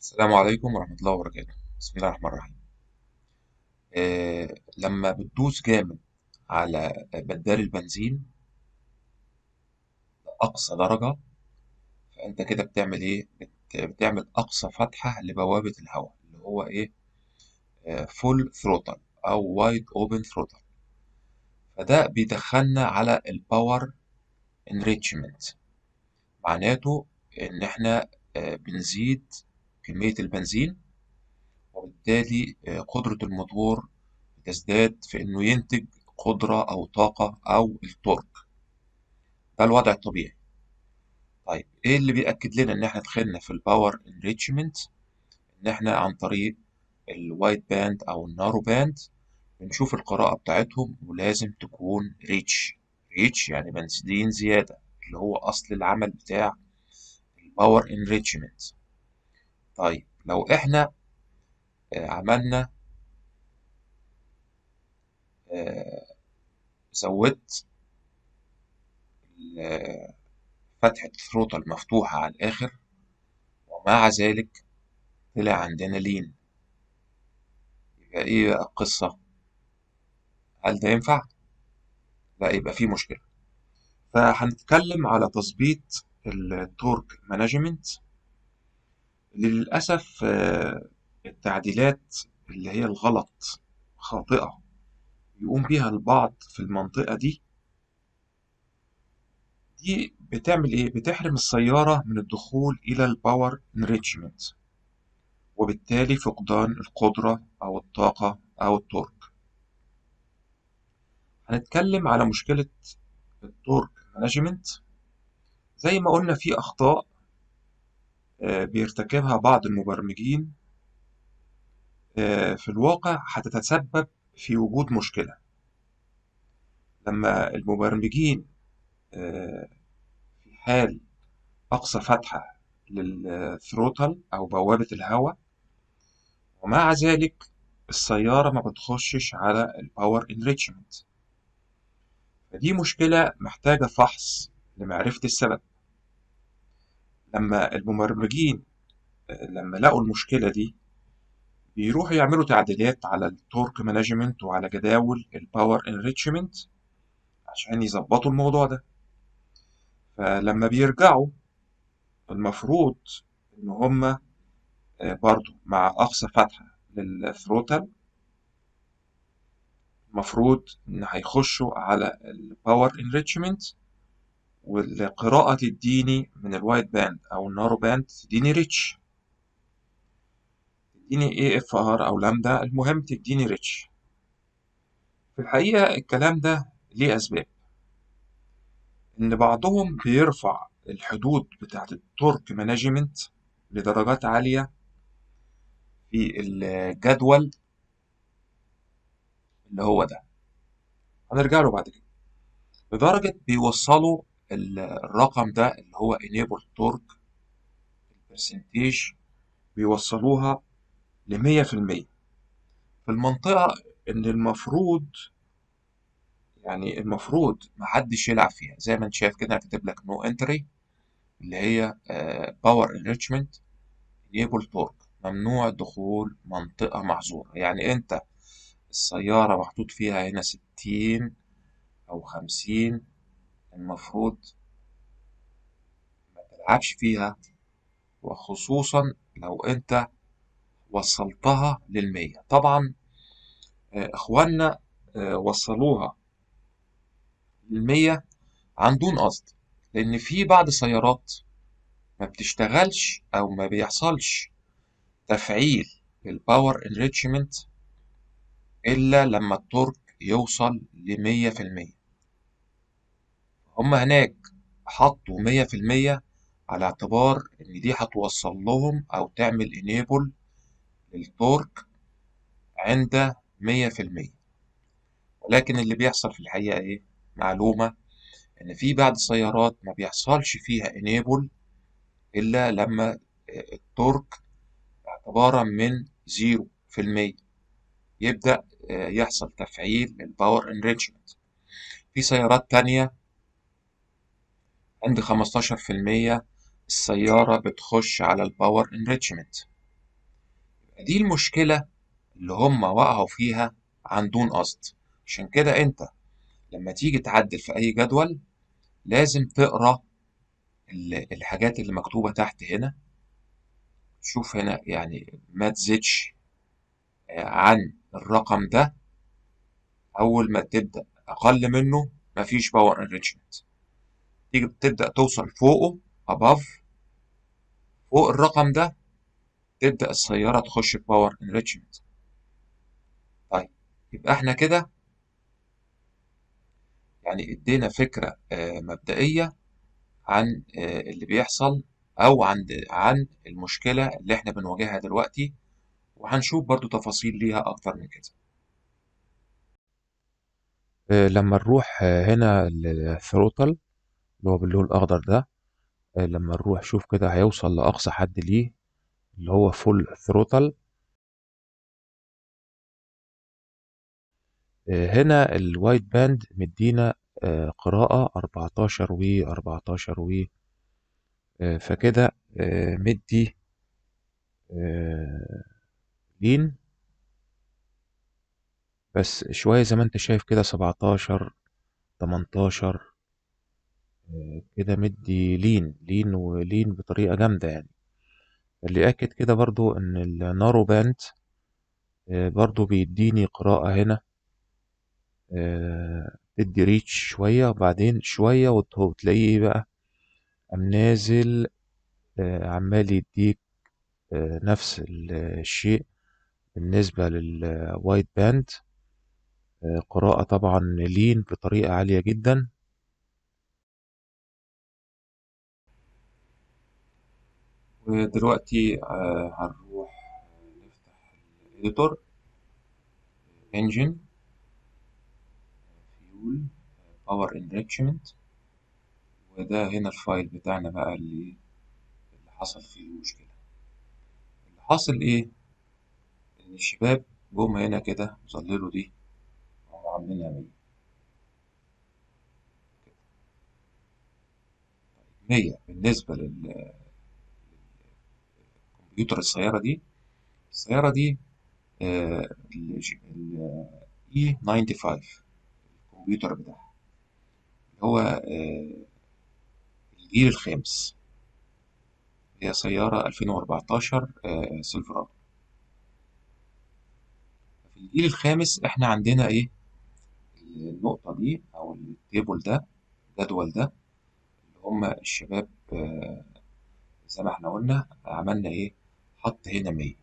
السلام عليكم ورحمة الله وبركاته. بسم الله الرحمن الرحيم. لما بتدوس جامد على بدال البنزين أقصى درجة، فأنت كده بتعمل إيه؟ بتعمل أقصى فتحة لبوابة الهواء اللي هو إيه؟ فول ثروتل أو وايد أوبن ثروتل. فده بيدخلنا على الباور انريتشمنت. معناته إن إحنا بنزيد كمية البنزين، وبالتالي قدرة الموتور بتزداد في إنه ينتج قدرة أو طاقة أو التورك. ده الوضع الطبيعي. طيب إيه اللي بيأكد لنا إن إحنا دخلنا في الباور انريتشمنت؟ إن إحنا عن طريق الوايت باند أو النارو باند بنشوف القراءة بتاعتهم، ولازم تكون ريتش. ريتش يعني بنزين زيادة، اللي هو أصل العمل بتاع الباور انريتشمنت. طيب لو إحنا عملنا آه، زودت فتحة ثروتل مفتوحة على الآخر، ومع ذلك طلع عندنا لين، يبقى إيه بقى القصة؟ هل ده ينفع؟ لا، يبقى في مشكلة. فهنتكلم على تظبيط التورك مانجمنت. للأسف التعديلات اللي هي الغلط، خاطئة، يقوم بيها البعض في المنطقة دي بتعمل إيه؟ بتحرم السيارة من الدخول إلى الباور انريتشمنت، وبالتالي فقدان القدرة أو الطاقة أو التورك. هنتكلم على مشكلة التورك مانجمنت. زي ما قلنا في أخطاء بيرتكبها بعض المبرمجين، في الواقع هتتسبب في وجود مشكلة. لما المبرمجين في حال أقصى فتحة للثروتل أو بوابة الهواء، ومع ذلك السيارة ما بتخشش على الباور انريتشمنت، فدي مشكلة محتاجة فحص لمعرفة السبب. لما المبرمجين لما لقوا المشكلة دي بيروحوا يعملوا تعديلات على التورك مانجمنت وعلى جداول الباور انريتشمنت عشان يظبطوا الموضوع ده. فلما بيرجعوا المفروض إن هما برضو مع أقصى فتحة للثروتل، المفروض إن هيخشوا على الباور انريتشمنت، والقراءة تديني من الوايت باند أو النارو باند تديني ريتش، تديني اي اف ار أو لامدا، المهم تديني ريتش. في الحقيقة الكلام ده ليه أسباب. إن بعضهم بيرفع الحدود بتاعة التورك مانجمنت لدرجات عالية في الجدول اللي هو ده، هنرجع له بعد كده، لدرجة بيوصلوا الرقم ده اللي هو enable torque percentage، بيوصلوها ل100% في المنطقة إن المفروض محدش يلعب فيها. زي ما انت شايف كده كاتب لك no entry، اللي هي power enrichment enable torque، ممنوع دخول منطقة محظورة. يعني انت السيارة محطوط فيها هنا 60 أو 50، المفروض ما تلعبش فيها، وخصوصا لو انت وصلتها لل100. طبعا اخواننا وصلوها لل100 عن دون قصد، لأن في بعض السيارات ما بتشتغلش أو ما بيحصلش تفعيل للباور انريتشمنت إلا لما التورك يوصل ل100%. هم هناك حطوا 100% على اعتبار إن دي هتوصل لهم أو تعمل انيبل للتورك عند 100%. ولكن اللي بيحصل في الحقيقة إيه؟ معلومة إن في بعض السيارات ما بيحصلش فيها انيبل إلا لما التورك اعتبارا من 0% يبدأ يحصل تفعيل للباور انريتشمنت. في سيارات تانية عند 15% السيارة بتخش على الباور انريتشمنت. دي المشكلة اللي هم وقعوا فيها عن دون قصد. عشان كده انت لما تيجي تعدل في اي جدول لازم تقرا الحاجات اللي مكتوبة تحت هنا. شوف هنا يعني ما تزيدش عن الرقم ده. اول ما تبدأ اقل منه مفيش باور انريتشمنت. تيجي تبدأ توصل فوقه above فوق الرقم ده تبدأ السيارة تخش في باور انريتشمنت. طيب يبقى احنا كده يعني ادينا فكرة مبدئية عن اللي بيحصل او عن المشكلة اللي احنا بنواجهها دلوقتي، وهنشوف برضو تفاصيل ليها اكتر من كده. لما نروح هنا للثروتل اللي هو باللون الاخضر ده، لما نروح شوف كده هيوصل لاقصى حد ليه اللي هو فول ثروتل. هنا الوايت باند مدينا قراءة 14 و 14 و فكده مدي لين بس شوية زي ما انت شايف كده 17 18 كده مدي لين ولين بطريقة جامدة يعني. اللي أكد كده برضو إن النارو باند برضو بيديني قراءة هنا تدي ريتش شوية وبعدين شوية وتلاقيه ايه بقى قام نازل عمال يديك نفس الشيء بالنسبة للوايت باند. قراءة طبعا لين بطريقة عالية جدا. ودلوقتي هنروح نفتح الإديتور انجن فيول باور انريتشمنت، وده هنا الفايل بتاعنا بقى اللي حصل فيه المشكلة. اللي حاصل ايه؟ ان الشباب جم هنا كده ظللوا دي وهم عاملينها 100. 100 بالنسبة للكمبيوتر السيارة دي ال E95 الكمبيوتر بتاعها اللي هو الجيل الخامس. هي سيارة 2014 سيلفرادو. في الجيل الخامس احنا عندنا ايه؟ النقطة دي او التيبل ده الجدول ده اللي هم الشباب زي ما احنا قلنا عملنا ايه؟ حط هنا 100.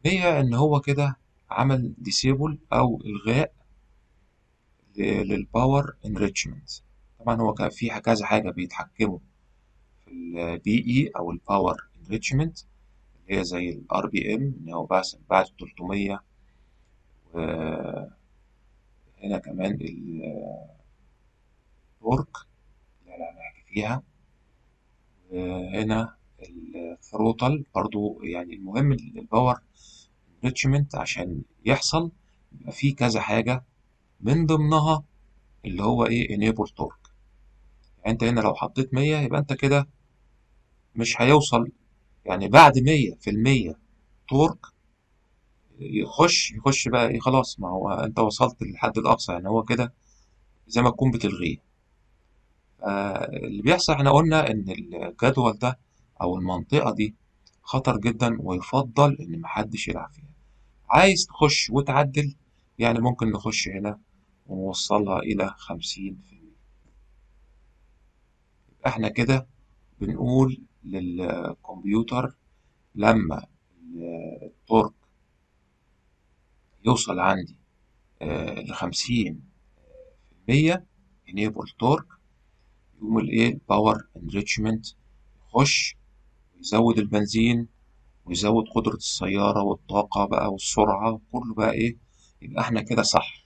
100 ان هو كده عمل ديسيبل او الغاء للباور انريتشمنت. طبعا هو كان في كذا حاجة بيتحكموا في البي اي او الباور انريتشمنت اللي هي زي الار بي ام اللي هو بعد 300. وهنا كمان التورك اللي انا هنحكي فيها. وهنا الثروتل برضو يعني المهم الباور انريتشمنت عشان يحصل يبقى فيه كذا حاجة من ضمنها اللي هو ايه enable torque. يعني انت هنا لو حطيت 100 يبقى انت كده مش هيوصل يعني بعد 100% تورك يخش بقى ايه خلاص، ما هو انت وصلت للحد الاقصى يعني هو كده زي ما تكون بتلغيه. اللي بيحصل احنا قلنا ان الجدول ده او المنطقة دي خطر جدا ويفضل ان محدش يلعب فيها. عايز تخش وتعدل يعني ممكن نخش هنا ونوصلها الى 50%. احنا كده بنقول للكمبيوتر لما التورك يوصل عندي ل50% enable torque يقوم الايه الباور انريتشمنت يخش ويزود البنزين ويزود قدرة السيارة والطاقة بقى والسرعة كله بقى ايه. يبقى احنا كده صح.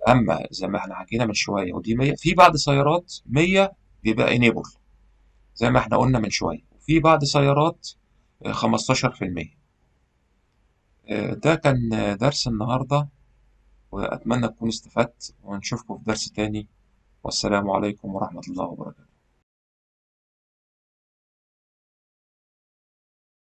اما زي ما احنا حكينا من شوية ودي 100 في بعض سيارات 100 بيبقى enable زي ما احنا قلنا من شوية، وفي بعض سيارات 15%. ده كان درس النهاردة، وأتمنى تكونوا استفدت ونشوفكم في درس تاني. والسلام عليكم ورحمة الله وبركاته.